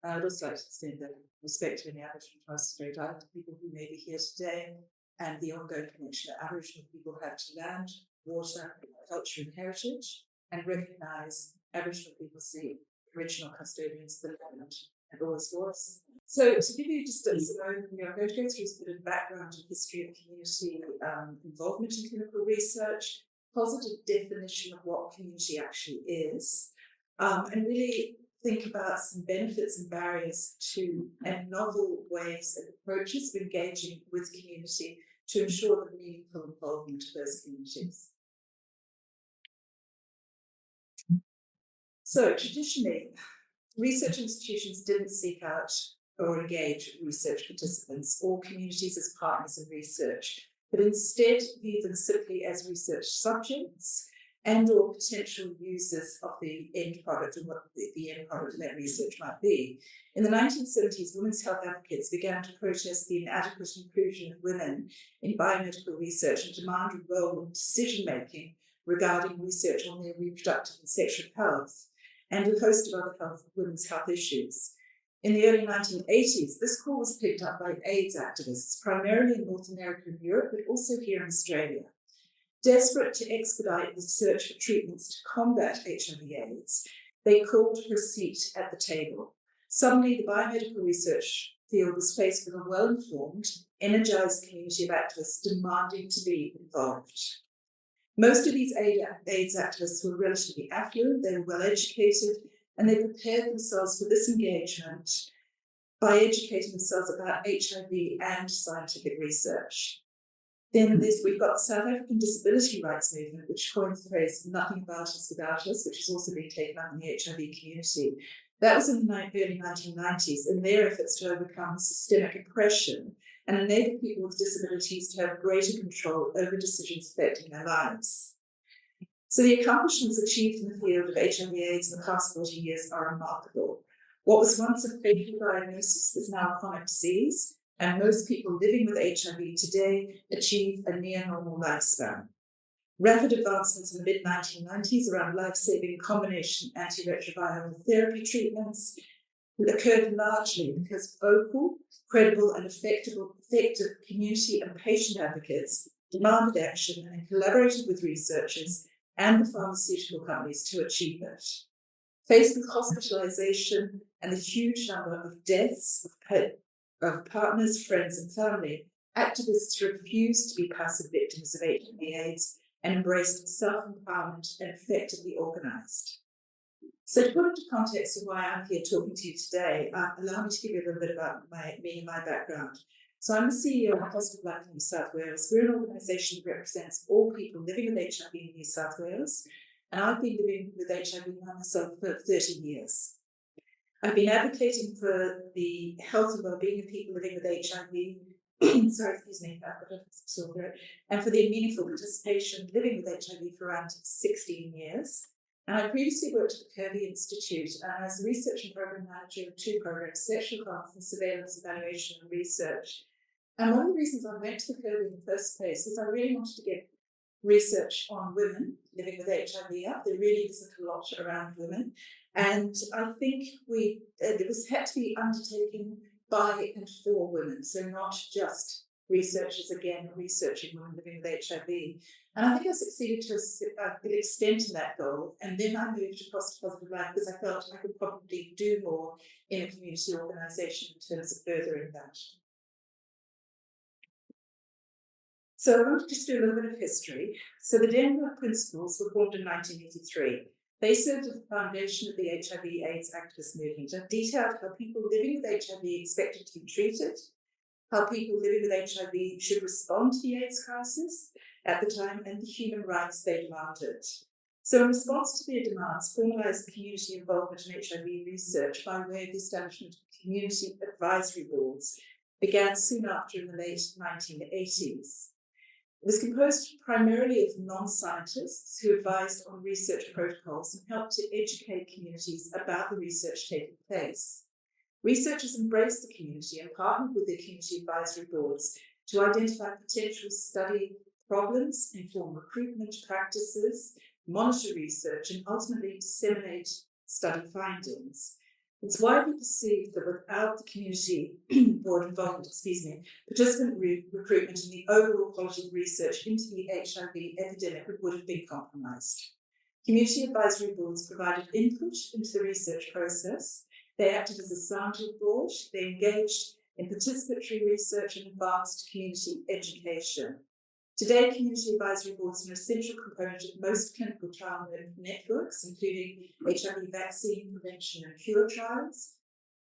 I would also like to extend the respect to any Aboriginal and Torres Strait Islander people who may be here today, and the ongoing connection that Aboriginal people have to land, water, culture and heritage, and recognise Aboriginal people as the original custodians of the land and always was. So to give you just an overview, I'm going to go through a bit of background and history of community involvement in clinical research, positive definition of what community actually is, and really think about some benefits and barriers to and novel ways and approaches of engaging with community to ensure the meaningful involvement of those communities. So traditionally, research institutions didn't seek out or engage research participants or communities as partners in research, but instead viewed them simply as research subjects and or potential users of the end product and what the end product of that research might be. In the 1970s, women's health advocates began to protest the inadequate inclusion of women in biomedical research and demand a role in decision-making regarding research on their reproductive and sexual health, and a host of other women's health issues. In the early 1980s, this call was picked up by AIDS activists, primarily in North America and Europe, but also here in Australia. Desperate to expedite the search for treatments to combat HIV/AIDS, they called for a seat at the table. Suddenly, the biomedical research field was faced with a well-informed, energised community of activists demanding to be involved. Most of these AIDS activists were relatively affluent, they were well-educated, and they prepared themselves for this engagement by educating themselves about HIV and scientific research. Then we've got the South African disability rights movement, which coined the phrase "nothing about us without us," which has also been taken up in the HIV community. That was in the early 1990s, in their efforts to overcome systemic oppression and enable people with disabilities to have greater control over decisions affecting their lives. So the accomplishments achieved in the field of HIV/AIDS in the past 40 years are remarkable. What was once a fatal diagnosis is now a chronic disease, and most people living with HIV today achieve a near-normal lifespan. Rapid advancements in the mid-1990s around life-saving combination antiretroviral therapy treatments occurred largely because vocal, credible, and effective community and patient advocates demanded action and collaborated with researchers and the pharmaceutical companies to achieve it. Faced with hospitalization and the huge number of deaths of partners, friends, and family, activists refused to be passive victims of HIV/AIDS and embraced self-empowerment and effectively organized. So to put into context of why I'm here talking to you today, allow me to give you a little bit about me and my background. So I'm the CEO of Hospital Life in New South Wales. We're an organisation that represents all people living with HIV in New South Wales, and I've been living with HIV myself for 30 years. I've been advocating for the health and well-being of people living with HIV, sorry, excuse me, I've got a sore throat, and for their meaningful participation living with HIV for around 16 years. And I previously worked at the Kirby Institute as a research and program manager of two programs, sexual health and surveillance, evaluation and research. And one of the reasons I went to the Kirby in the first place was I really wanted to get research on women living with HIV up. There really isn't a lot around women. And I think it had to be undertaken by and for women, so not just researchers, again, researching women living with HIV. And I think I succeeded to a good extent in that goal. And then I moved across to Positive Life because I felt I could probably do more in a community organisation in terms of furthering that. So I want to just do a little bit of history. So the Denver Principles were formed in 1983. They served as the foundation of the HIV/AIDS activist movement and detailed how people living with HIV expected to be treated, how people living with HIV should respond to the AIDS crisis at the time, and the human rights they demanded. So in response to their demands, formalised the community involvement in HIV research by way of the establishment of community advisory boards began soon after in the late 1980s. It was composed primarily of non-scientists who advised on research protocols and helped to educate communities about the research taking place. Researchers embraced the community and partnered with their community advisory boards to identify potential study problems, inform recruitment practices, monitor research, and ultimately disseminate study findings. It's widely perceived that without the community board involvement, participant recruitment and the overall quality of research into the HIV epidemic would have been compromised. Community advisory boards provided input into the research process. They acted as a sounding board. They engaged in participatory research and advanced community education. Today, community advisory boards are an essential component of most clinical trial networks, including HIV vaccine prevention and cure trials.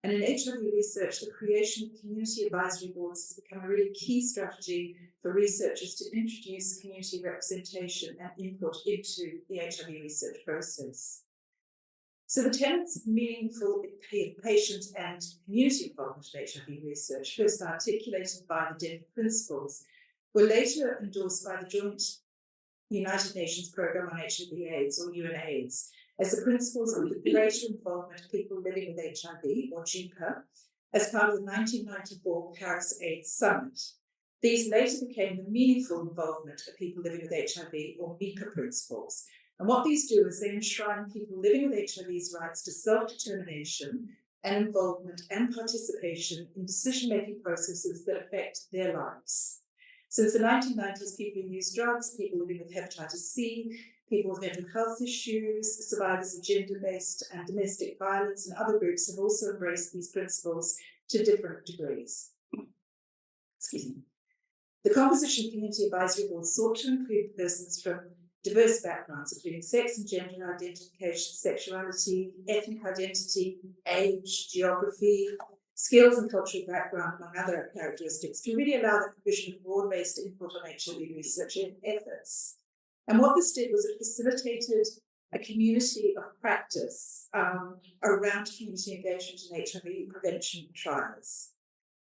And in HIV research, the creation of community advisory boards has become a really key strategy for researchers to introduce community representation and input into the HIV research process. So the tenets of meaningful patient and community involvement in HIV research, first articulated by the Denver Principles, were later endorsed by the Joint United Nations Programme on HIV/AIDS, or UNAIDS, as the principles of the greater involvement of people living with HIV, or GPA, as part of the 1994 Paris AIDS Summit. These later became the meaningful involvement of people living with HIV, or MIPA principles. And what these do is they enshrine people living with HIV's rights to self-determination and involvement and participation in decision-making processes that affect their lives. Since the 1990s, people who use drugs, people living with hepatitis C, people with mental health issues, survivors of gender-based and domestic violence, and other groups have also embraced these principles to different degrees. Excuse me. The composition of community advisory boards sought to include persons from diverse backgrounds, including sex and gender identification, sexuality, ethnic identity, age, geography, skills and cultural background, among other characteristics, to really allow the provision of broad-based input on HIV research efforts. And what this did was it facilitated a community of practice around community engagement in HIV prevention trials.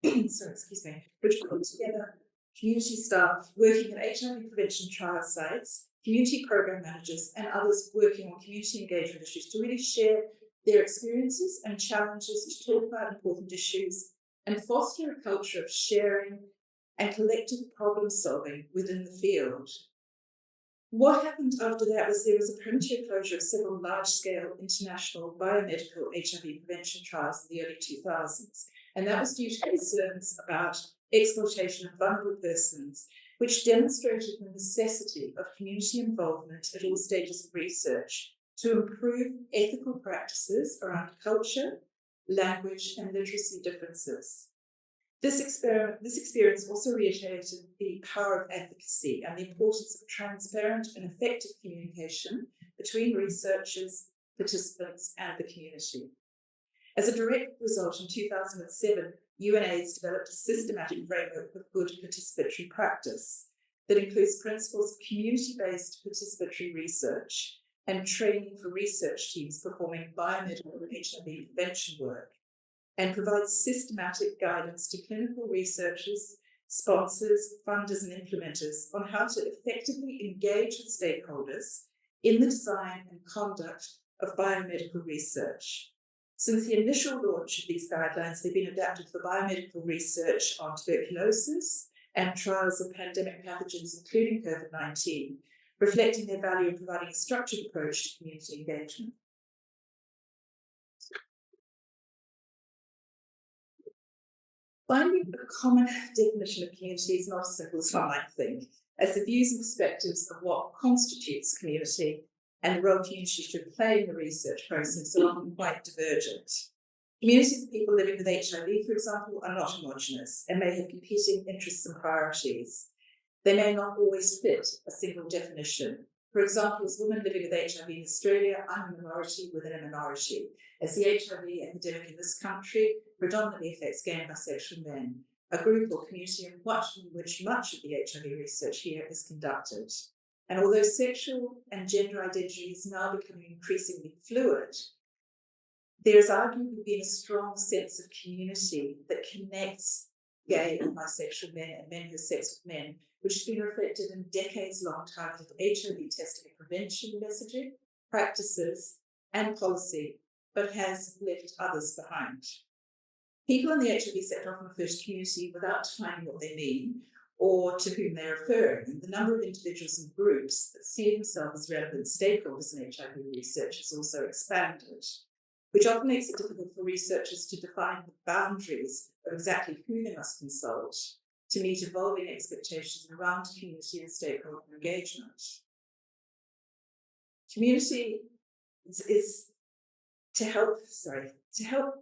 Which brought together community staff working at HIV prevention trial sites, community program managers, and others working on community engagement issues to really share their experiences and challenges, to talk about important issues, and foster a culture of sharing and collective problem solving within the field. What happened after that was there was a premature closure of several large-scale international biomedical HIV prevention trials in the early 2000s, and that was due to concerns about exploitation of vulnerable persons, which demonstrated the necessity of community involvement at all stages of research to improve ethical practices around culture, language, and literacy differences. This experience also reiterated the power of advocacy and the importance of transparent and effective communication between researchers, participants, and the community. As a direct result, in 2007, UNAIDS developed a systematic framework of good participatory practice that includes principles of community-based participatory research and training for research teams performing biomedical HIV prevention work, and provides systematic guidance to clinical researchers, sponsors, funders, and implementers on how to effectively engage with stakeholders in the design and conduct of biomedical research. Since the initial launch of these guidelines, they've been adapted for biomedical research on tuberculosis and trials of pandemic pathogens, including COVID-19, reflecting their value in providing a structured approach to community engagement. Finding a common definition of community is not as simple as one might think, as the views and perspectives of what constitutes community and the role community should play in the research process are often quite divergent. Communities of people living with HIV, for example, are not homogenous and may have competing interests and priorities. They may not always fit a single definition. For example, as women living with HIV in Australia, I'm a minority within a minority, as the HIV epidemic in this country predominantly affects gay and bisexual men, a group or community in which much of the HIV research here is conducted. And although sexual and gender identity is now becoming increasingly fluid, there has arguably been a strong sense of community that connects gay and bisexual men and men who have sex with men, which has been reflected in decades-long targeted HIV testing and prevention messaging, practices, and policy, but has left others behind. People in the HIV sector often refer to community without defining what they mean or to whom they're referring, and the number of individuals and groups that see themselves as relevant stakeholders in HIV research has also expanded. which often makes it difficult for researchers to define the boundaries of exactly who they must consult to meet evolving expectations around community and stakeholder engagement. Community is to help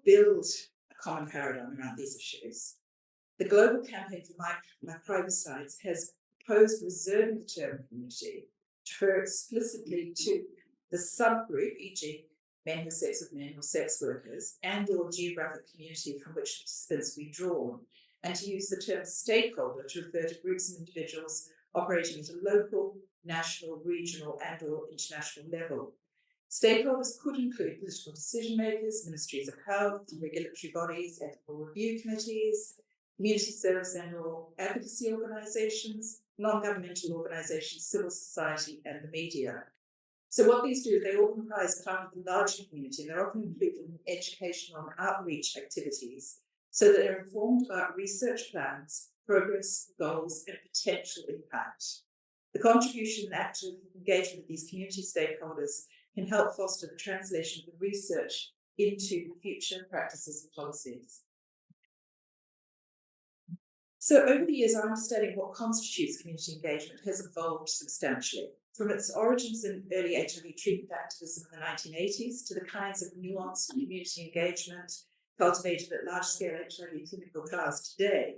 build a common paradigm around these issues. The Global Campaign for Microbicides has proposed reserving the term community to refer explicitly to the subgroup, e.g. men who have sex with men or sex workers, and or geographic community from which participants be drawn, and to use the term stakeholder to refer to groups and individuals operating at a local, national, regional, and or international level. Stakeholders could include political decision makers, ministries of health, regulatory bodies, ethical review committees, community service and or advocacy organisations, non-governmental organisations, civil society, and the media. So what these do, they all comprise part of the larger community, and they're often included in educational and outreach activities so that they're informed about research plans, progress, goals, and potential impact. The contribution and active engagement of these community stakeholders can help foster the translation of the research into future practices and policies. So over the years, our understanding of what constitutes community engagement has evolved substantially. From its origins in early HIV treatment activism in the 1980s to the kinds of nuanced community engagement cultivated at large-scale HIV clinical trials today,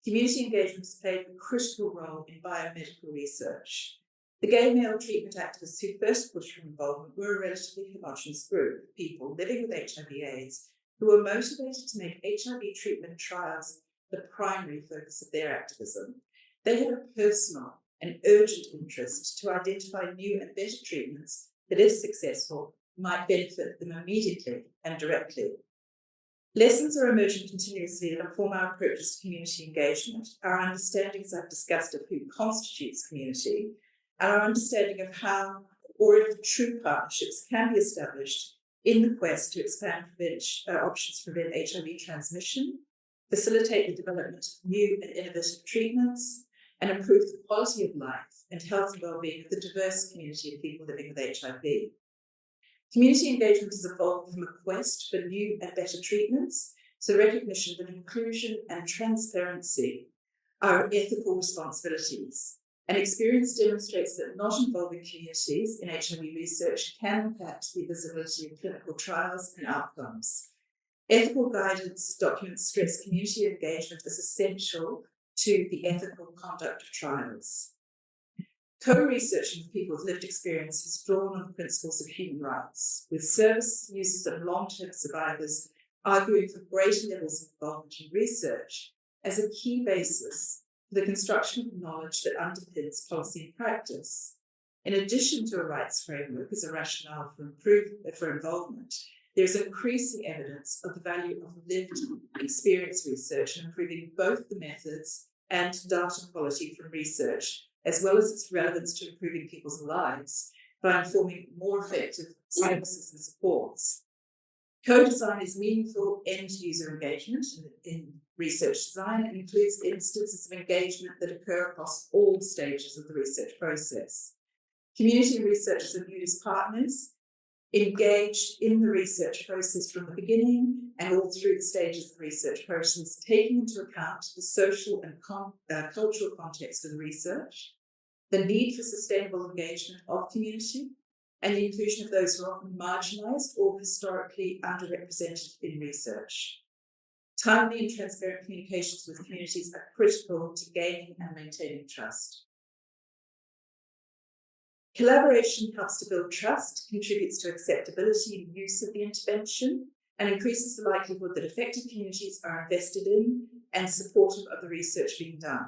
community engagement has played a critical role in biomedical research. The gay male treatment activists who first pushed for involvement were a relatively homogenous group of people living with HIV/AIDS who were motivated to make HIV treatment trials the primary focus of their activism. They had a personal and urgent interest to identify new and better treatments that, if successful, might benefit them immediately and directly. Lessons are emerging continuously that inform our approaches to community engagement, our understandings I've discussed of who constitutes community, and our understanding of how or if true partnerships can be established in the quest to expand options to prevent HIV transmission, facilitate the development of new and innovative treatments, and improve the quality of life and health and well-being of the diverse community of people living with HIV. Community engagement has evolved from a quest for new and better treatments to the recognition that inclusion and transparency are ethical responsibilities. And experience demonstrates that not involving communities in HIV research can impact the visibility of clinical trials and outcomes. Ethical guidance documents stress community engagement as essential to the ethical conduct of trials. Co-researching with people with lived experience has drawn on the principles of human rights, with service users and long-term survivors arguing for greater levels of involvement in research as a key basis for the construction of knowledge that underpins policy and practice. In addition to a rights framework as a rationale for involvement, there is increasing evidence of the value of lived experience research in improving both the methods and data quality from research, as well as its relevance to improving people's lives by informing more effective services and supports. Co-design is meaningful end-user engagement in research design and includes instances of engagement that occur across all stages of the research process. Community researchers are viewed as partners, engaged in the research process from the beginning and all through the stages of the research process, taking into account the social and cultural context of the research, the need for sustainable engagement of community, and the inclusion of those who are often marginalised or historically underrepresented in research. Timely and transparent communications with communities are critical to gaining and maintaining trust. Collaboration helps to build trust, contributes to acceptability and use of the intervention, and increases the likelihood that affected communities are invested in and supportive of the research being done.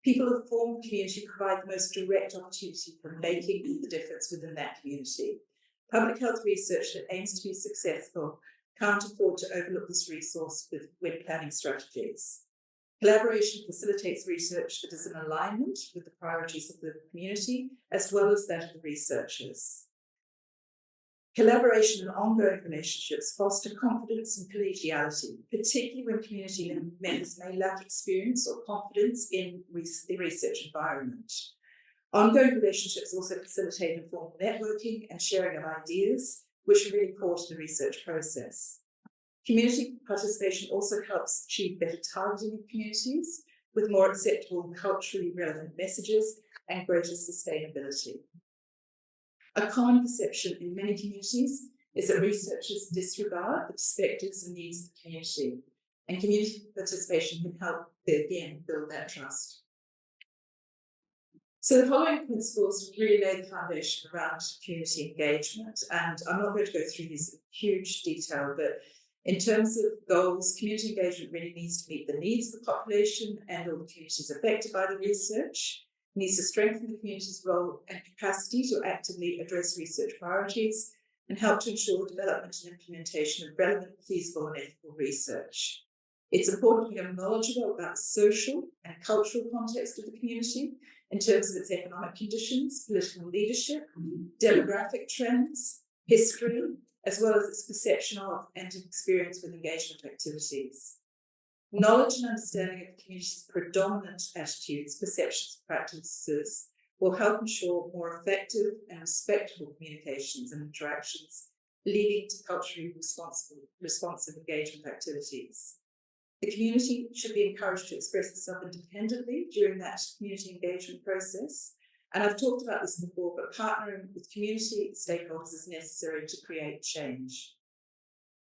People who form community provide the most direct opportunity for making the difference within that community. Public health research that aims to be successful can't afford to overlook this resource when planning strategies. Collaboration facilitates research that is in alignment with the priorities of the community, as well as that of the researchers. Collaboration and ongoing relationships foster confidence and collegiality, particularly when community members may lack experience or confidence in the research environment. Ongoing relationships also facilitate informal networking and sharing of ideas, which are really core to the research process. Community participation also helps achieve better targeting of communities with more acceptable and culturally relevant messages and greater sustainability. A common perception in many communities is that researchers disregard the perspectives and needs of the community, and community participation can help, again, build that trust. So the following principles really lay the foundation around community engagement, and I'm not going to go through these in huge detail, but in terms of goals, community engagement really needs to meet the needs of the population and all the communities affected by the research. It needs to strengthen the community's role and capacity to actively address research priorities and help to ensure the development and implementation of relevant, feasible and ethical research. It's important to become knowledgeable about the social and cultural context of the community in terms of its economic conditions, political leadership, demographic trends, history, as well as its perception of and experience with engagement activities. Knowledge and understanding of the community's predominant attitudes, perceptions, and practices will help ensure more effective and respectful communications and interactions, leading to culturally responsive engagement activities. The community should be encouraged to express itself independently during that community engagement process. And I've talked about this before, but partnering with community stakeholders is necessary to create change,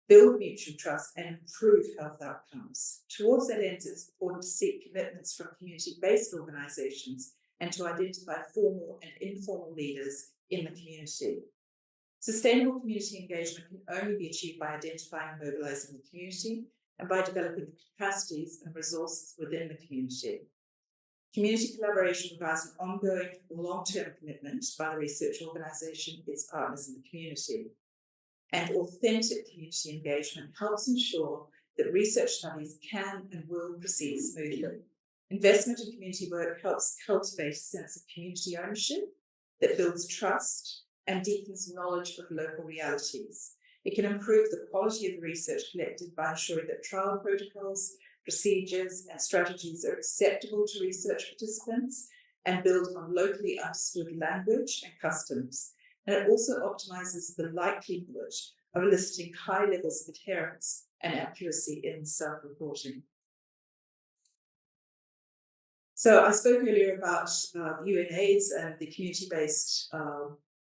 build mutual trust, and improve health outcomes. Towards that end, it's important to seek commitments from community-based organisations and to identify formal and informal leaders in the community. Sustainable community engagement can only be achieved by identifying and mobilising the community and by developing the capacities and resources within the community. Community collaboration requires an ongoing, long-term commitment by the research organisation, its partners in the community. And authentic community engagement helps ensure that research studies can and will proceed smoothly. Investment in community work helps cultivate a sense of community ownership that builds trust and deepens knowledge of local realities. It can improve the quality of the research collected by ensuring that trial protocols, procedures and strategies are acceptable to research participants and build on locally understood language and customs. And it also optimises the likelihood of eliciting high levels of adherence and accuracy in self-reporting. So I spoke earlier about UNAIDS and the community-based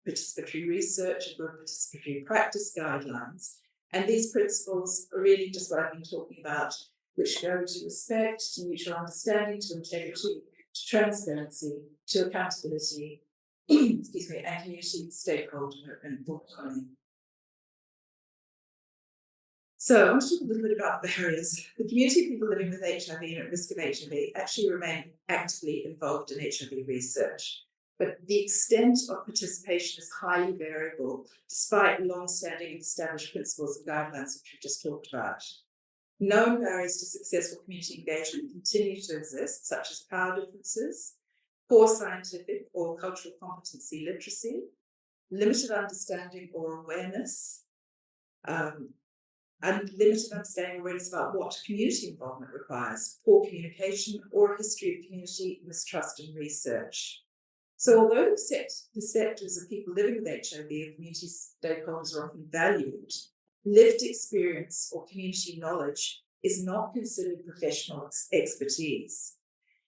participatory research and participatory practice guidelines. And these principles are really just what I've been talking about, which go to respect, to mutual understanding, to integrity, to transparency, to accountability, excuse me, and community stakeholder and autonomy. So I want to talk a little bit about barriers. The community of people living with HIV and at risk of HIV actually remain actively involved in HIV research, but the extent of participation is highly variable, despite long-standing established principles and guidelines which we've just talked about. Known barriers to successful community engagement continue to exist, such as power differences, poor scientific or cultural competency literacy, limited understanding or awareness, and limited understanding or awareness about what community involvement requires, poor communication, or a history of community mistrust in research. So although the sectors of people living with HIV and community stakeholders are often valued, lived experience or community knowledge is not considered professional expertise.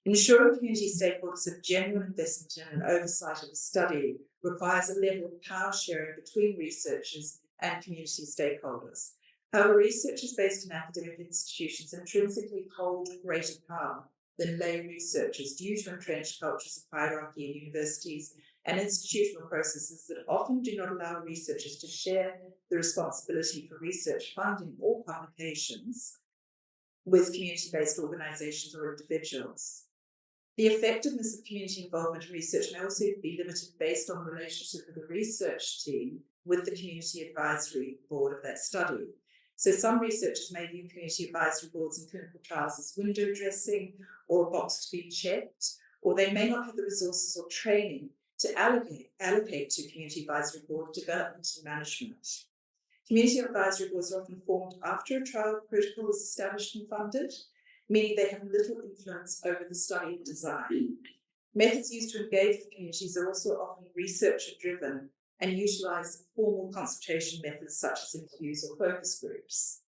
Ensuring community stakeholders have genuine investment in and oversight of the study requires a level of power sharing between researchers and community stakeholders. However, researchers based in academic institutions intrinsically hold greater power than lay researchers due to entrenched cultures of hierarchy in universities and institutional processes that often do not allow researchers to share the responsibility for research funding or publications with community-based organisations or individuals. The effectiveness of community involvement in research may also be limited based on the relationship of the research team with the community advisory board of that study. So some researchers may view community advisory boards in clinical trials as window dressing or a box to be checked, or they may not have the resources or training to allocate to community advisory board development and management. Community advisory boards are often formed after a trial protocol is established and funded, meaning they have little influence over the study design. Methods used to engage with communities are also often researcher-driven and utilise formal consultation methods such as interviews or focus groups,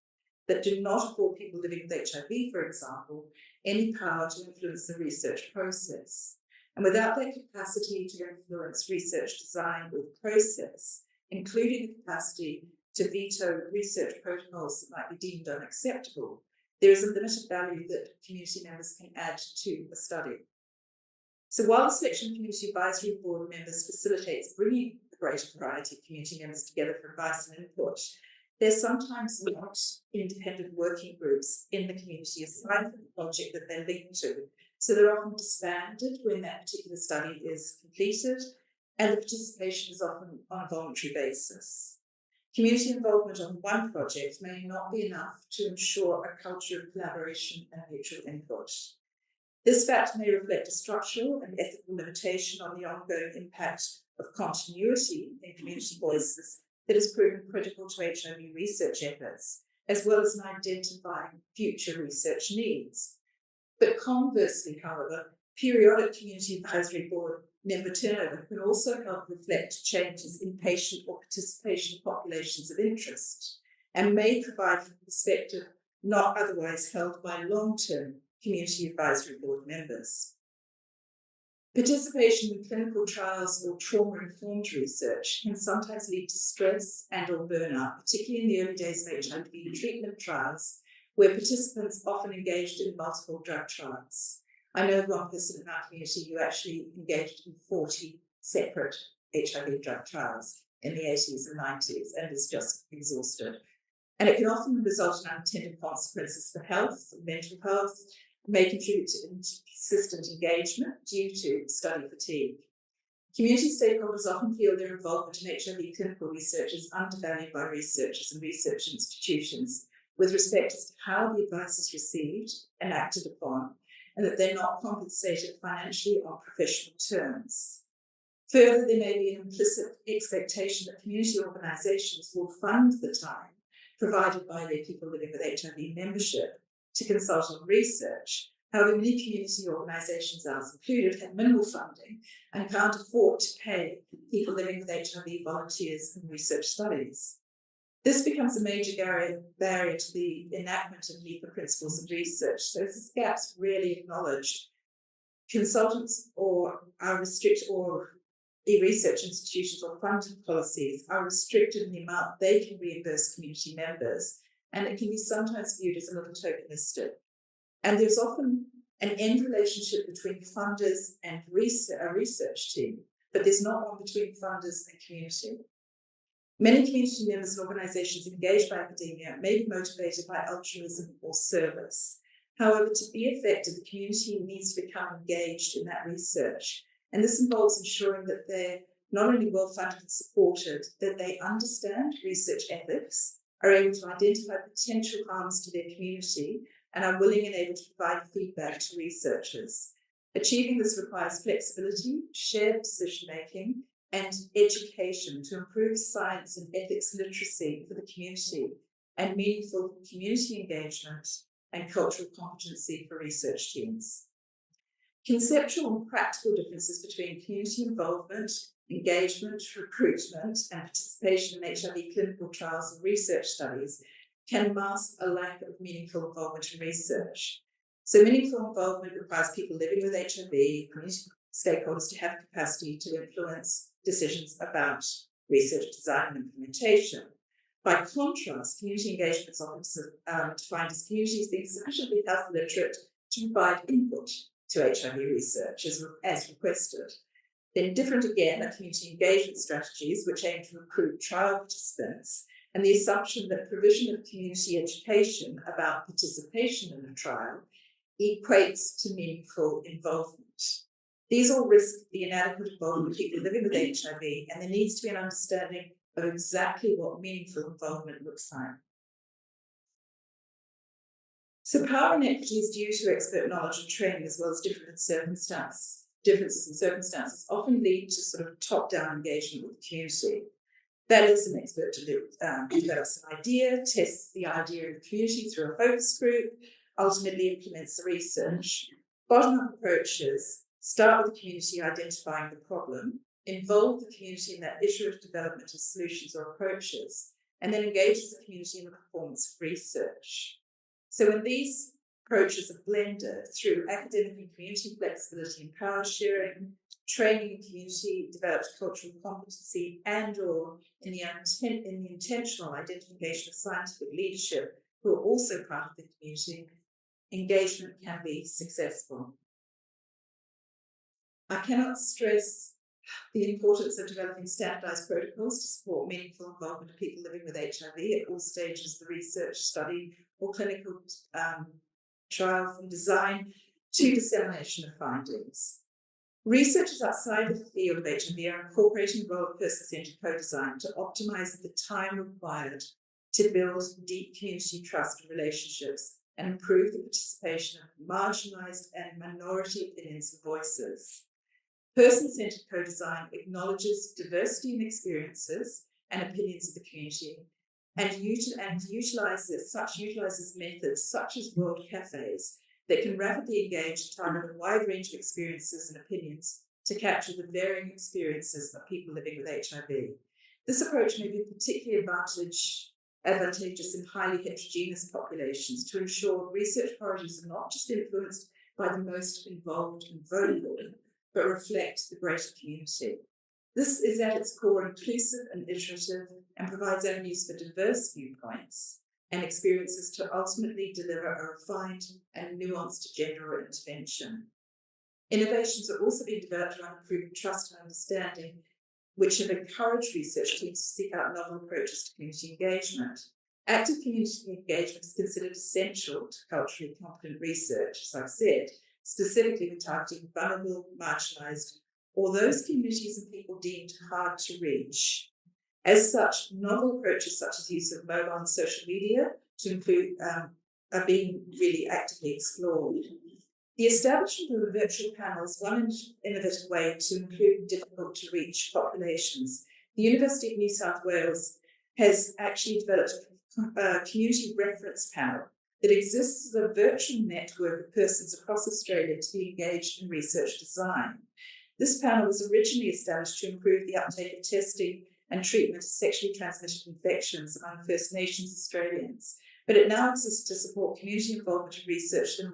that do not afford people living with HIV, for example, any power to influence the research process. And without that capacity to influence research design or process, including the capacity to veto research protocols that might be deemed unacceptable, there is a limited value that community members can add to a study. So while the Selection Community Advisory Board members facilitates bringing a greater variety of community members together for advice and input, there's sometimes not independent working groups in the community assigned for the project that they're linked to. So they're often disbanded when that particular study is completed, and the participation is often on a voluntary basis. Community involvement on one project may not be enough to ensure a culture of collaboration and mutual input. This fact may reflect a structural and ethical limitation on the ongoing impact of continuity in community voices that has proven critical to HIV research efforts, as well as in identifying future research needs. But conversely, however, periodic Community Advisory Board member turnover can also help reflect changes in patient or participation populations of interest, and may provide a perspective not otherwise held by long-term Community Advisory Board members. Participation in clinical trials or trauma-informed research can sometimes lead to stress and or burnout, particularly in the early days of HIV treatment trials, where participants often engaged in multiple drug trials. I know of one person in our community who actually engaged in 40 separate HIV drug trials in the 80s and 90s and is just exhausted. And it can often result in unintended consequences for health, mental health, may contribute to inconsistent engagement due to study fatigue. Community stakeholders often feel their involvement in HIV clinical research is undervalued by researchers and research institutions with respect as to how the advice is received and acted upon, and that they're not compensated financially on professional terms. Further, there may be an implicit expectation that community organisations will fund the time provided by their people living with HIV membership to consult on research. However, many community organisations, ours included, have minimal funding and can't afford to pay people living with HIV volunteers in research studies. This becomes a major barrier to the enactment of NEPA principles of research. So this gap's really acknowledged. Consultants or the research institutions or funding policies are restricted in the amount they can reimburse community members, and it can be sometimes viewed as a little tokenistic. And there's often an end relationship between funders and a research team, but there's not one between funders and community. Many community members and organisations engaged by academia may be motivated by altruism or service. However, to be effective, the community needs to become engaged in that research. And this involves ensuring that they're not only well funded and supported, that they understand research ethics, are able to identify potential harms to their community, and are willing and able to provide feedback to researchers. Achieving this requires flexibility, shared decision-making, and education to improve science and ethics literacy for the community, and meaningful community engagement and cultural competency for research teams. Conceptual and practical differences between community involvement, engagement, recruitment, and participation in HIV clinical trials and research studies can mask a lack of meaningful involvement in research. So meaningful involvement requires people living with HIV, community stakeholders, to have capacity to influence decisions about research design and implementation. By contrast, community engagement is often defined as communities being sufficiently health literate to provide input to HIV research as requested. Then different again are community engagement strategies which aim to recruit trial participants, and the assumption that provision of community education about participation in a trial equates to meaningful involvement. These all risk the inadequate involvement of people living with HIV, and there needs to be an understanding of exactly what meaningful involvement looks like. So power inequity is due to expert knowledge and training, as well as differences in circumstances often lead to sort of top-down engagement with the community. That is, an expert develops an idea, tests the idea in the community through a focus group, ultimately implements the research. Bottom-up approaches start with the community identifying the problem, involve the community in that iterative development of solutions or approaches, and then engages the community in the performance of research. So when these approaches are blended through academic and community flexibility and power sharing, training and community developed cultural competency, and/or in the intentional identification of scientific leadership who are also part of the community, engagement can be successful. I cannot stress the importance of developing standardised protocols to support meaningful involvement of people living with HIV at all stages of the research, study, or clinical trial, from design to dissemination of findings. Researchers outside the field of HIV are incorporating the role of person-centred co-design to optimise the time required to build deep community trust and relationships and improve the participation of marginalised and minority opinions and voices. Person-centred co-design acknowledges diversity in experiences and opinions of the community and utilizes methods such as world cafes that can rapidly engage and target a wide range of experiences and opinions to capture the varying experiences of people living with HIV. This approach may be particularly advantageous in highly heterogeneous populations to ensure research priorities are not just influenced by the most involved and vulnerable, but reflect the greater community. This is at its core inclusive and iterative and provides avenues for diverse viewpoints and experiences to ultimately deliver a refined and nuanced gender intervention. Innovations are also being developed around improving trust and understanding, which have encouraged research teams to seek out novel approaches to community engagement. Active community engagement is considered essential to culturally competent research, as I've said, specifically with targeting vulnerable, marginalised, or those communities and people deemed hard to reach. As such, novel approaches such as use of mobile and social media to include are being really actively explored. The establishment of a virtual panel is one innovative way to include difficult to reach populations. The University of New South Wales has actually developed a community reference panel that exists as a virtual network of persons across Australia to be engaged in research design. This panel was originally established to improve the uptake of testing and treatment of sexually transmitted infections among First Nations Australians, but it now exists to support community involvement in research that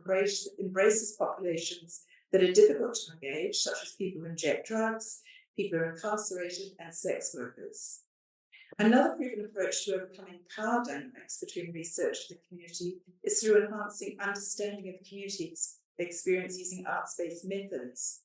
embraces populations that are difficult to engage, such as people who inject drugs, people who are incarcerated, and sex workers. Another proven approach to overcoming power dynamics between research and the community is through enhancing understanding of community experience using arts-based methods.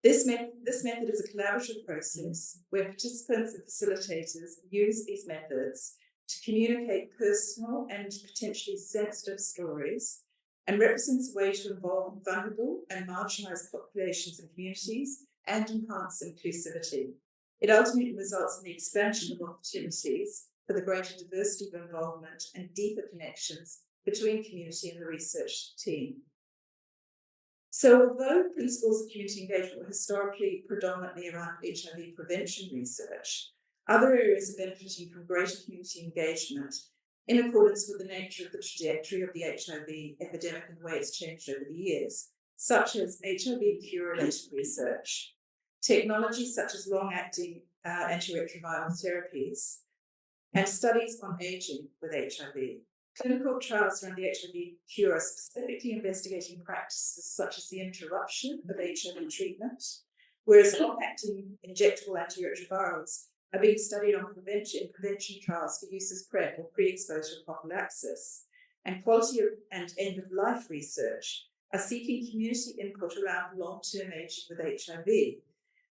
This method is a collaborative process where participants and facilitators use these methods to communicate personal and potentially sensitive stories and represents a way to involve vulnerable and marginalised populations and communities and enhance inclusivity. It ultimately results in the expansion of opportunities for the greater diversity of involvement and deeper connections between community and the research team. So although principles of community engagement were historically predominantly around HIV prevention research, other areas are benefiting from greater community engagement in accordance with the nature of the trajectory of the HIV epidemic and the way it's changed over the years, such as HIV cure-related research, technologies such as long-acting antiretroviral therapies, and studies on aging with HIV. Clinical trials around the HIV cure are specifically investigating practices such as the interruption of HIV treatment, whereas long-acting injectable antiretrovirals are being studied on prevention trials for use as PrEP or pre-exposure prophylaxis, and quality and end-of-life research are seeking community input around long-term aging with HIV.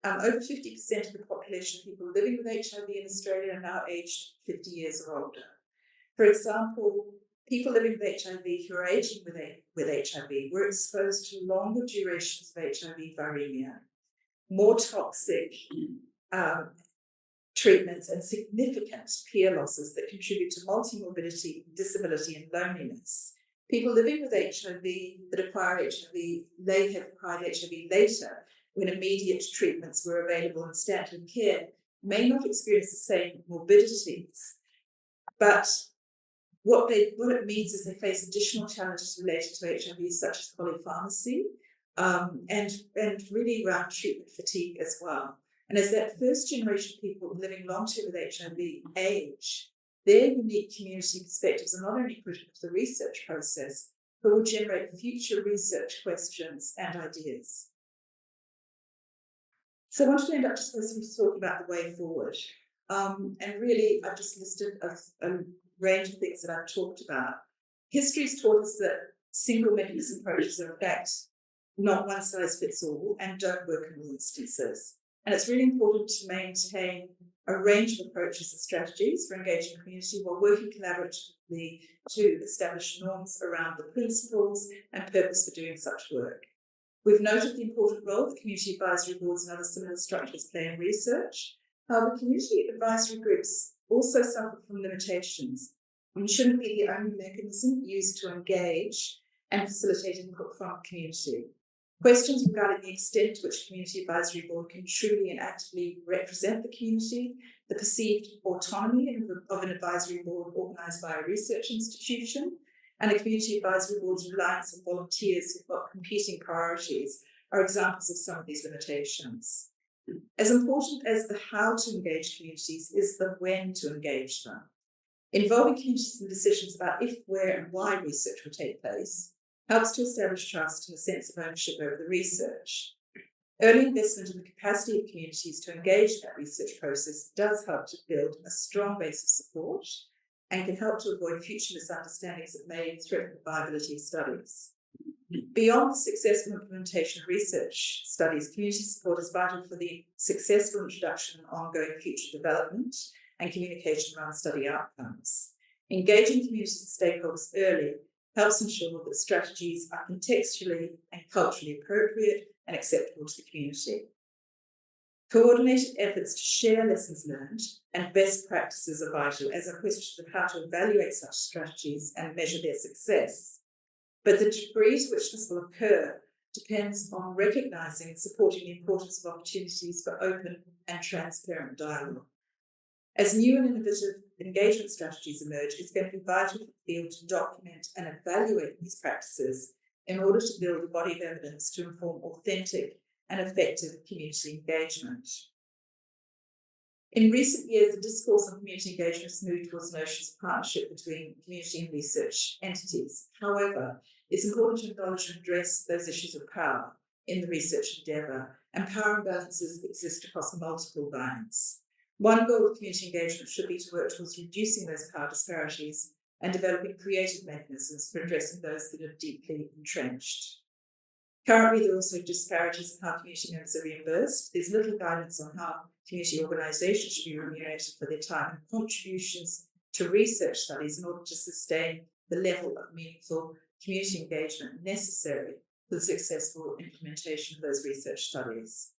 Over 50% of the population of people living with HIV in Australia are now aged 50 years or older. For example, people living with HIV who are aging with HIV were exposed to longer durations of HIV viremia, more toxic treatments, and significant peer losses that contribute to multimorbidity, disability, and loneliness. People living with HIV that acquire HIV may have acquired HIV later, when immediate treatments were available and standard care, may not experience the same morbidities, but what it means is they face additional challenges related to HIV, such as polypharmacy, and really around treatment fatigue as well. And as that first generation of people living long-term with HIV age, their unique community perspectives are not only critical to the research process, but will generate future research questions and ideas. So I wanted to end up just talking about the way forward. And really, I've just listed a range of things that I've talked about. History's taught us that single mechanism approaches are, in fact, not one size fits all and don't work in all instances. And it's really important to maintain a range of approaches and strategies for engaging the community while working collaboratively to establish norms around the principles and purpose for doing such work. We've noted the important role that community advisory boards and other similar structures play in research. However, community advisory groups also suffer from limitations and shouldn't be the only mechanism used to engage and facilitate input from the community. Questions regarding the extent to which a community advisory board can truly and actively represent the community, the perceived autonomy of an advisory board organised by a research institution, and a community advisory board's reliance on volunteers who've got competing priorities are examples of some of these limitations. As important as the how to engage communities is the when to engage them. Involving communities in decisions about if, where, and why research will take place helps to establish trust and a sense of ownership over the research. Early investment in the capacity of communities to engage in that research process does help to build a strong base of support and can help to avoid future misunderstandings that may threaten the viability of studies. Beyond the successful implementation of research studies, community support is vital for the successful introduction and ongoing future development and communication around study outcomes. Engaging community stakeholders early helps ensure that strategies are contextually and culturally appropriate and acceptable to the community. Coordinated efforts to share lessons learned and best practices are vital, as are questions of how to evaluate such strategies and measure their success. But the degree to which this will occur depends on recognising and supporting the importance of opportunities for open and transparent dialogue. As new and innovative engagement strategies emerge, it's going to be vital for the field to document and evaluate these practices in order to build a body of evidence to inform authentic and effective community engagement. In recent years, the discourse on community engagement has moved towards notions of partnership between community and research entities. However, it's important to acknowledge and address those issues of power in the research endeavour, and power imbalances exist across multiple lines. One goal of community engagement should be to work towards reducing those power disparities and developing creative mechanisms for addressing those that are deeply entrenched. Currently, there are also disparities in how community members are reimbursed. There's little guidance on how community organisations should be remunerated for their time and contributions to research studies in order to sustain the level of meaningful community engagement necessary for the successful implementation of those research studies.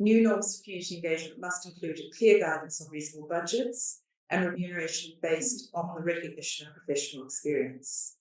New norms for community engagement must include clear guidance on reasonable budgets and remuneration based on the recognition of professional experience.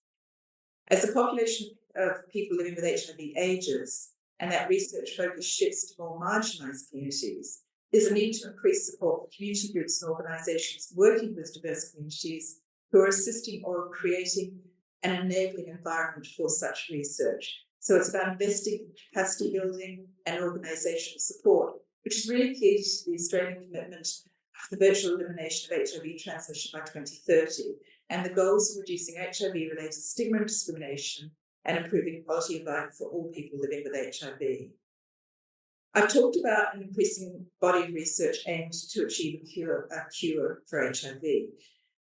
As the population of people living with HIV ages and that research focus shifts to more marginalised communities, there's a need to increase support for community groups and organisations working with diverse communities who are assisting or creating an enabling environment for such research. So it's about investing in capacity building and organisational support, which is really key to the Australian commitment for the virtual elimination of HIV transmission by 2030 and the goals of reducing HIV-related stigma and discrimination and improving quality of life for all people living with HIV. I've talked about an increasing body of research aimed to achieve a cure for HIV.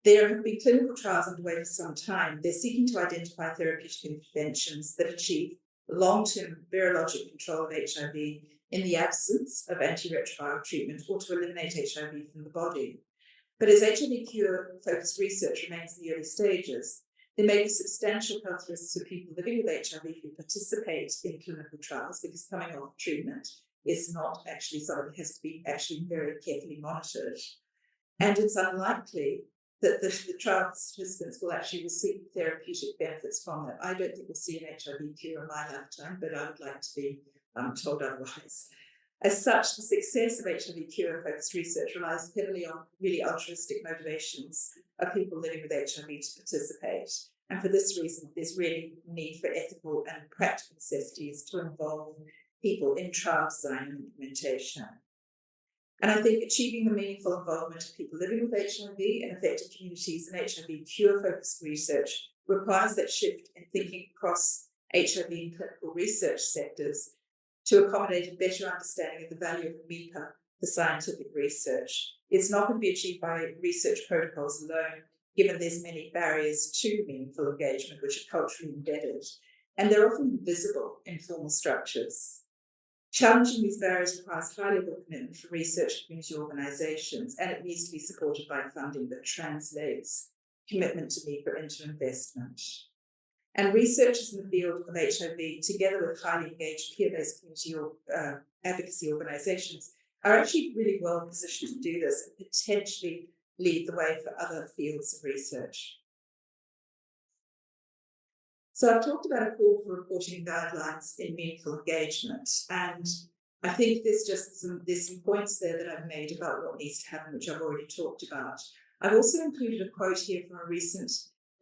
There have been clinical trials underway for some time. They're seeking to identify therapeutic interventions that achieve long-term virologic control of HIV in the absence of antiretroviral treatment or to eliminate HIV from the body. But as HIV cure-focused research remains in the early stages, there may be substantial health risks for people living with HIV who participate in clinical trials, because coming off treatment is not actually something that has to be actually very carefully monitored. And it's unlikely that the trial participants will actually receive therapeutic benefits from it. I don't think we'll see an HIV cure in my lifetime, but I would like to be told otherwise. As such, the success of HIV cure-focused research relies heavily on really altruistic motivations of people living with HIV to participate. And for this reason, there's really need for ethical and practical necessities to involve people in trial design and implementation. And I think achieving the meaningful involvement of people living with HIV and affected communities in HIV cure-focused research requires that shift in thinking across HIV and clinical research sectors to accommodate a better understanding of the value of MIPA for scientific research. It's not going to be achieved by research protocols alone, given there's many barriers to meaningful engagement, which are culturally embedded, and they're often visible in formal structures. Challenging these barriers requires high-level commitment from research community organisations, and it needs to be supported by funding that translates commitment to MIPA into investment. And researchers in the field of HIV, together with highly engaged peer-based community advocacy organisations, are actually really well positioned to do this and potentially lead the way for other fields of research. So I've talked about a call for reporting guidelines in meaningful engagement, and I think there's some points there that I've made about what needs to happen, which I've already talked about. I've also included a quote here from a recent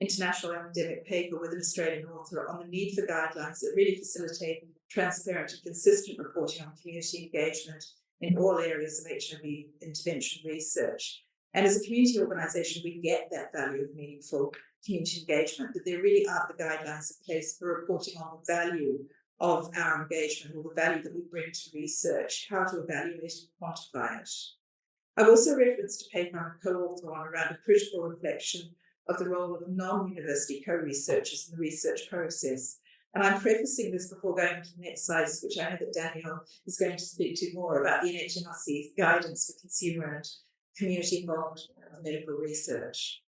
international academic paper with an Australian author on the need for guidelines that really facilitate transparent and consistent reporting on community engagement in all areas of HIV intervention research. And as a community organisation, we get that value of meaningful community engagement, but there really aren't the guidelines in place for reporting on the value of our engagement or the value that we bring to research, how to evaluate and quantify it. I've also referenced a paper I'm a co-author on around a critical reflection of the role of non-university co-researchers in the research process. And I'm prefacing this before going to the next slides, which I know that Danielle is going to speak to more about the NHMRC guidance for consumer and community involvement in medical research.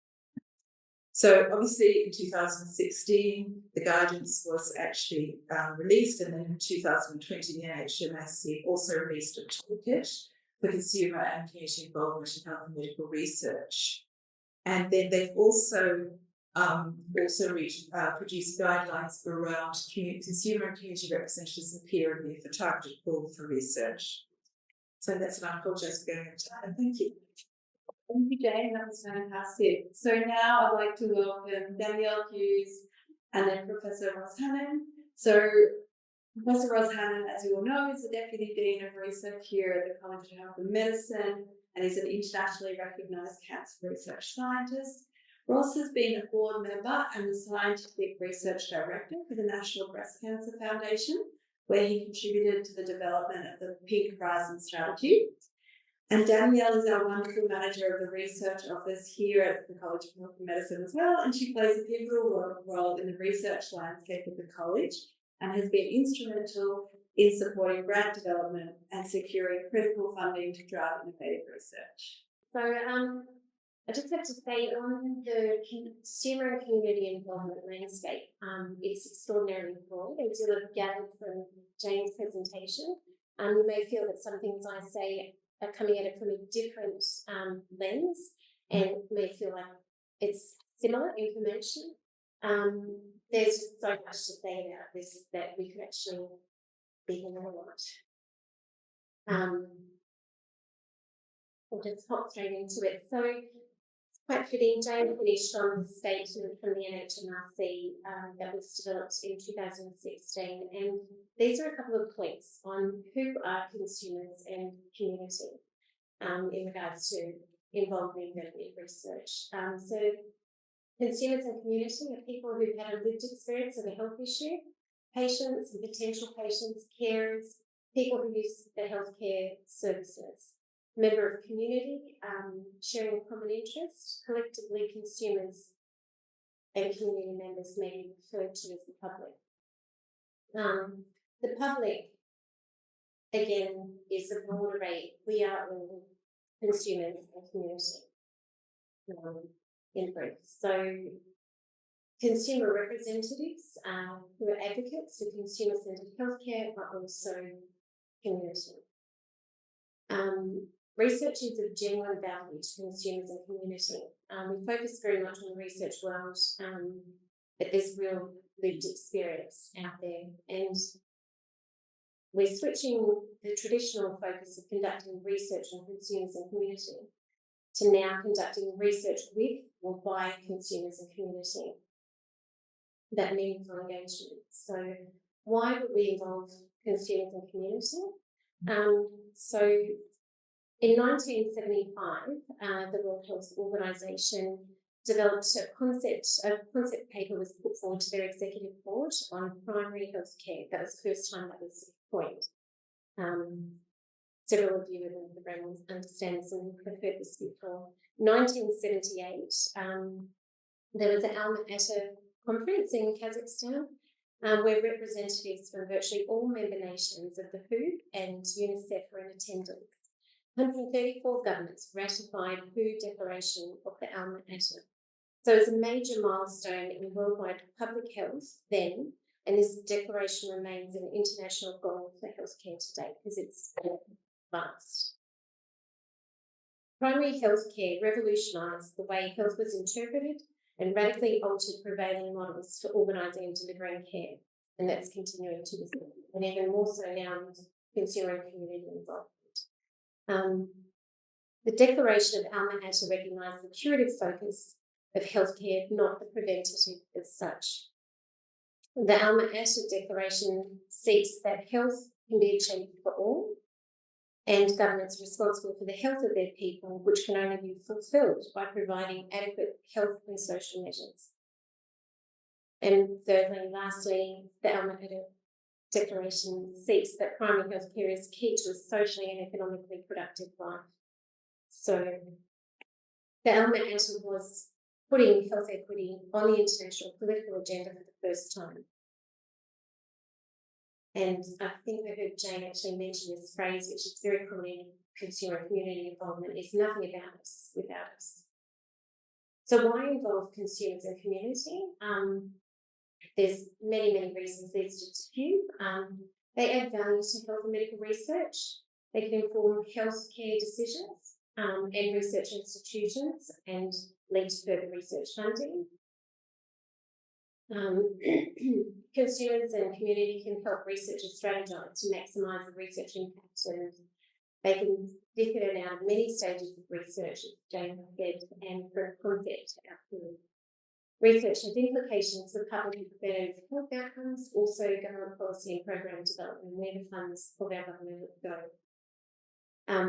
So obviously in 2016, the guidance was actually released, and then in 2020, the NHMRC also released a toolkit for consumer and community involvement in health and medical research. And then they've also produced guidelines around consumer and community representatives and peer review for targeted call for research. So that's what I apologise for going into that, and thank you. Thank you, Jane. That was fantastic. So now I'd like to welcome Danielle Hughes and then Professor Ross Hannan. So Professor Ross Hannan, as you all know, is the Deputy Dean of Research here at the College of Health and Medicine, and is an internationally recognised cancer research scientist. Ross has been a board member and the Scientific Research Director for the National Breast Cancer Foundation, where he contributed to the development of the Pink Horizon strategy. And Danielle is our wonderful manager of the research office here at the College of Health and Medicine as well, and she plays a pivotal role in the research landscape of the college and has been instrumental in supporting grant development and securing critical funding to drive innovative research. So I just have to say on the consumer and community involvement landscape, it's extraordinarily broad. As you'll have gathered from Jane's presentation, you may feel that some things I say are coming at it from a different lens and may feel like it's similar information. There's just so much to say about this that we could actually be in a lot. We'll just hop straight into it. So it's quite fitting. Jane finished on the statement from the NHMRC that was developed in 2016, and these are a couple of points on who are consumers and community in regards to involving them in research. So consumers and community are people who've had a lived experience of a health issue, patients and potential patients, carers, people who use the healthcare services. Member of community, sharing a common interest. Collectively, consumers and community members may be referred to as the public. The public, again, is a broad array. We are all consumers and community in brief. So consumer representatives who are advocates for consumer-centred healthcare are also community. Research is of genuine value to consumers and community. We focus very much on the research world, but there's real lived experience out there. And we're switching the traditional focus of conducting research on consumers and community to now conducting research with or by consumers and community. That meaningful engagement. So why would we involve consumers and community? So In 1975, the World Health Organization developed a concept paper was put forward to their executive board on primary health care. That was the first time that was coined. Several of you in the room will understand this and have heard this before. 1978, there was an Alma-Ata conference in Kazakhstan where representatives from virtually all member nations of the WHO and UNICEF were in attendance. 134 governments ratified WHO Declaration of the Alma-Ata. So it's a major milestone in worldwide public health then, and this declaration remains an international goal for healthcare today because it's vast. Primary healthcare revolutionised the way health was interpreted and radically altered prevailing models for organising and delivering care, and that's continuing to this day, and even more so now with consumer and community involvement. The Declaration of Alma-Ata recognised the curative focus of healthcare, not the preventative as such. The Alma-Ata Declaration seeks that health can be achieved for all, and governments responsible for the health of their people, which can only be fulfilled by providing adequate health and social measures. And thirdly and lastly, the Alma-Ata Declaration seeks that primary health care is key to a socially and economically productive life. So the Alma-Ata was putting health equity on the international political agenda for the first time. And I think I heard Jane actually mention this phrase, which is very common in consumer and community involvement, is nothing about us without us. So why involve consumers and community? There's many, many reasons. There's just a few. They add value to health and medical research. They can inform healthcare decisions and research institutions and lead to further research funding. Consumers and community can help researchers strategize to maximise the research impact, and they can dip in and out of many stages of research, as Jane said, and from concept to outcome. Research has implications for public and preventative health outcomes, also government policy and program development, where the funds of our government go.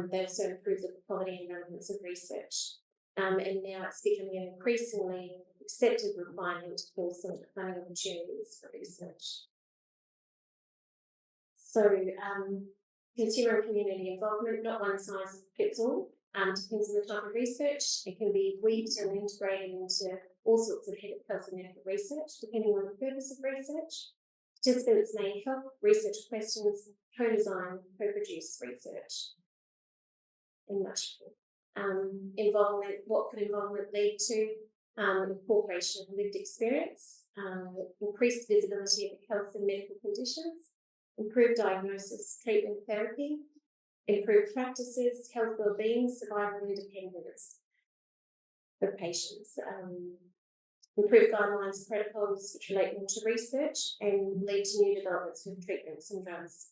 They also improve the quality and relevance of research. And now it's becoming an increasingly accepted requirement for some funding opportunities for research. So consumer and community involvement, not one size fits all, depends on the type of research. It can be weaved and integrated into all sorts of health and medical research, depending on the purpose of research. Participants may help research questions, co-design, co-produce research, and much more. Involvement, what could involvement lead to? Incorporation of lived experience, increased visibility of health and medical conditions, improved diagnosis, treatment, therapy, improved practices, health well-being, survival and independence for patients, improved guidelines, protocols which relate more to research and lead to new developments with treatments and drugs.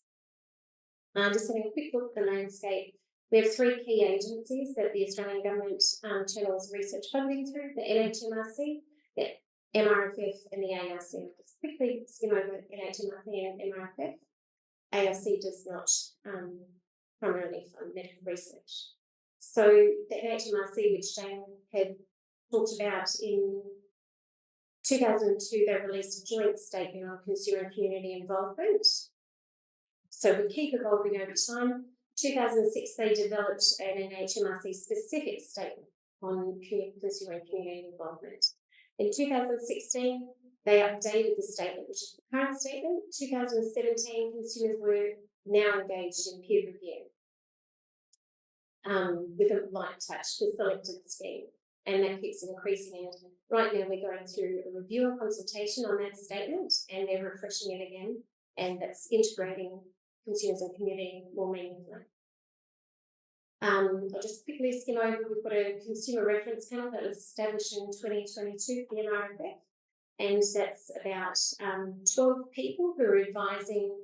Just having a quick look at the landscape. We have three key agencies that the Australian Government channels research funding through: the NHMRC, the MRFF, and the ARC. I'll just quickly skim over NHMRC and MRFF. ARC does not primarily fund medical research. So the NHMRC, which Jane had talked about in 2002, they released a joint statement on consumer and community involvement. So we keep evolving over time. 2006, they developed an NHMRC specific statement on consumer and community involvement. In 2016, they updated the statement, which is the current statement. 2017, consumers were now engaged in peer review with a light touch for selected scheme, and that keeps increasing. And right now, we're going through a review and consultation on that statement, and they're refreshing it again, and that's integrating consumers and community more meaningfully. I'll just quickly skim over. We've got a consumer reference panel that was established in 2022 for the MRFF, and that's about 12 people who are advising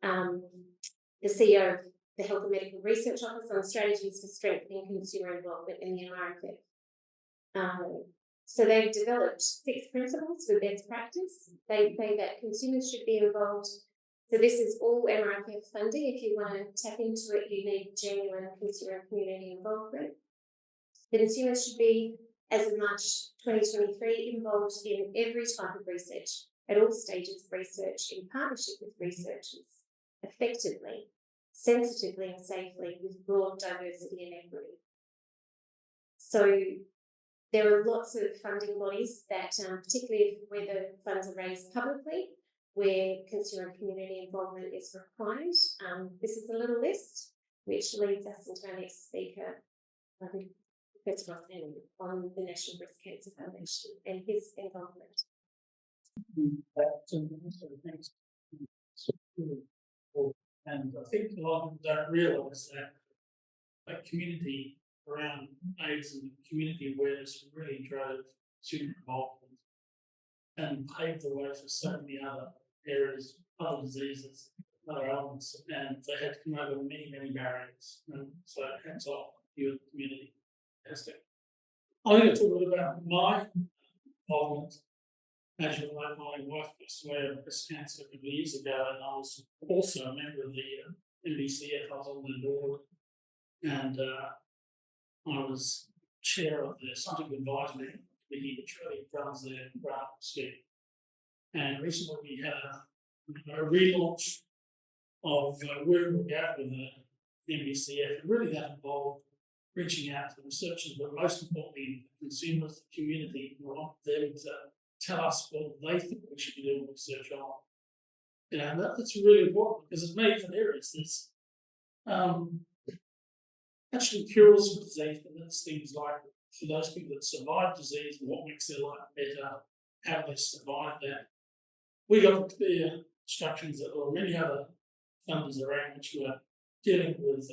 the CEO of the Health and Medical Research Office on strategies for strengthening consumer involvement in the MRFF. So they've developed 6 principles for best practice. They say that consumers should be involved So this is all MRFF funding. If you want to tap into it, you need genuine consumer and community involvement. The consumers should be, as of March 2023, involved in every type of research at all stages of research in partnership with researchers, effectively, sensitively and safely with broad diversity and equity. So there are lots of funding bodies that, particularly where the funds are raised publicly, where consumer and community involvement is required. This is a little list, which leads us into our next speaker, Professor Ross Hannan, on the National Breast Cancer Foundation and his involvement. Thanks. And I think a lot of people don't realise that a community around AIDS and community awareness really drove consumer involvement and paved the way for so many other areas, other diseases, other ailments, and they had to come over many, many barriers. And so hats off to you, the community. Fantastic. I'm going to talk a little about my involvement. As you know, my wife passed away of breast cancer a couple of years ago, and I was also a member of the NBCF. I was on the board, and I was chair of the scientific advisory committee, which really runs the grant scheme. And recently we had a relaunch of where we go with the NBCF, and really that involved reaching out to researchers, but most importantly, the consumers, the community. We want them to tell us what they think we should be doing research on. You know, that's really important because there's many different areas. There's actually cures for disease, but there's things like for those people that survive disease, what makes their life better, how they survive that. We got clear instructions that there were many other funders around which were dealing with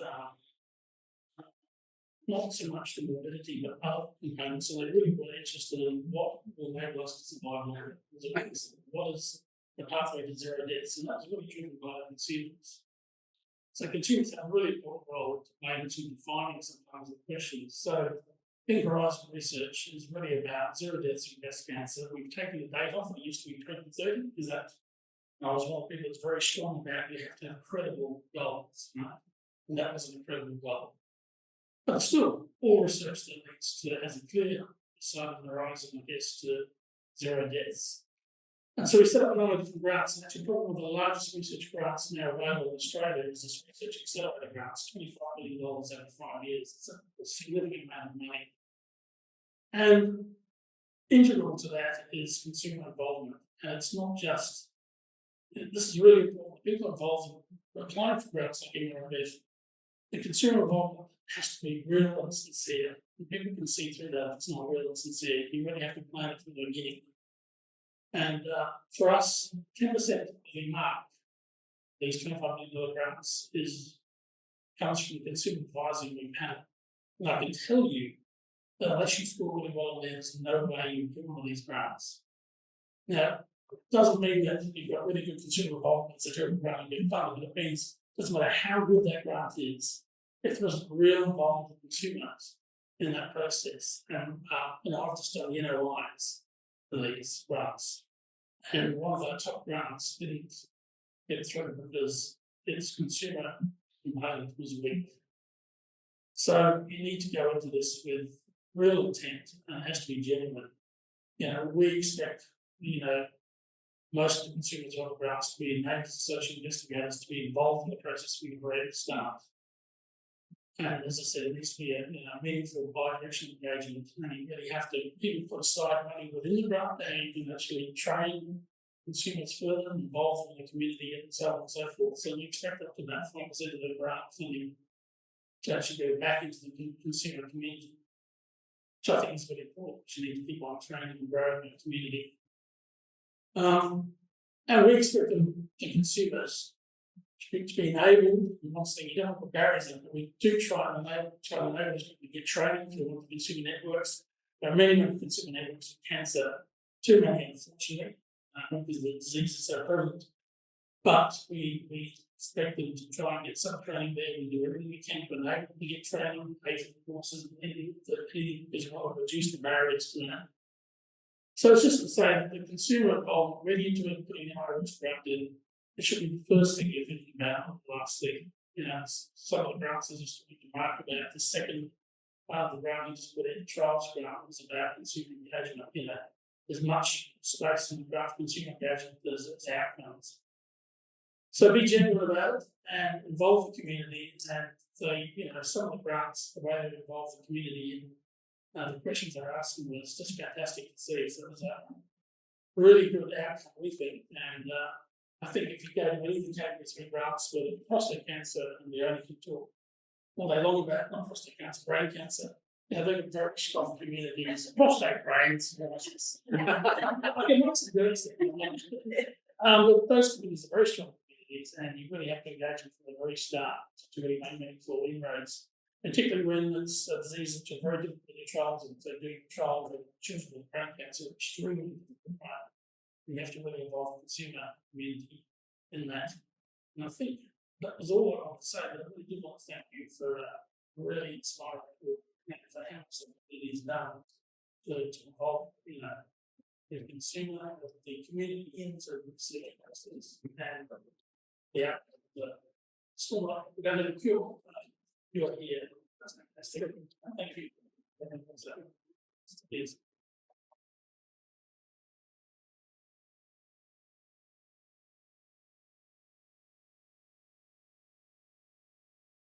not so much the morbidity, but other components. So they really were interested in what will enable us to survive longer. What is the pathway to zero deaths? And that's really driven by the consumers. So consumers have a really important role to play in defining sometimes the questions. So Big Horizon Research is really about zero deaths from breast cancer. We've taken the date off. It used to be 2030. Is that I was one of the people that's very strong about you have to have credible goals, right? And that was an incredible goal. But still, all research that leads to has a clear sight on the horizon, I guess, to zero deaths. And so we set up a number of different grants, and actually probably one of the largest research grants now available in Australia is this Research Accelerator grants, $25 million over 5 years. It's a significant amount of money. And integral to that is consumer involvement. And it's not just, this is really important, people involved in applying for grants like MRFF, the consumer involvement has to be real and sincere. And people can see through that if it's not real and sincere. You really have to plan it from the beginning. And for us, 10% of the mark, these $25 million grants, comes from the consumer advising we've had. And I can tell you that unless you score really well, there's no way you get one of these grants. Now, it doesn't mean that you've got really good consumer involvement, it's a terrible grant and get funded, but it means it doesn't matter how good that grant is, if there's real involvement with consumers in that process. And I've just done the NOIs for these grants. And one of our top grants didn't get through because its consumer component was weak. So you need to go into this with real intent, and it has to be genuine. You know, we expect, most of the consumers on the grants to be named social investigators, to be involved in the process from the very start. And as I said, it needs to be a meaningful bi-directional engagement, and you really have to even put aside money within the grant and you can actually train consumers further and involve in the community and so on and so forth. So we expect up to about 5% of the grant funding to actually go back into the consumer community, which I think is very important. You need to keep on training and growing the community. And we expect the consumers to be enabled, and once again, you don't put barriers in, but we do try and enable those people to get training through the consumer networks. There are many consumer networks of cancer, too many, unfortunately, because the disease is so prevalent. But we expect them to try and get some training there. We do everything we can to enable them to get training, pay for the courses, and anything as well to reduce the barriers to that. So it's just to say that the consumer involvement, ready to putting an IRS grant in, it should be the first thing you're thinking about, not the last thing. You know, some of the grants are just to remark about. The second part of the grant you just put in, trials grant, was about consumer engagement. You know, there's much space in the grant for consumer engagement as outcomes. So be genuine about it and involve the community. And some of the grants, the way they involve the community in the questions they're asking was just fantastic to see. So it was a really good outcome, we think. And I think if you go to any of the category 3 grants, where prostate cancer, and we only can talk all day long about not prostate cancer, brain cancer. You know, they're very strong communities. Prostate brains. I can look some good stuff. But those communities are very strong communities, and you really have to engage them from the very start to really make meaningful inroads. Particularly when it's a disease which are very difficult to do trials, and so doing trials with children with brain cancer, extremely difficult. You have to really involve the consumer community in that. And I think that was all I want to say, but I really do want to thank you for really inspiring for how it is done to involve, the consumer, the community into the research process, and still not we're going to cure. You're here. That's fantastic. Thank you. Yes.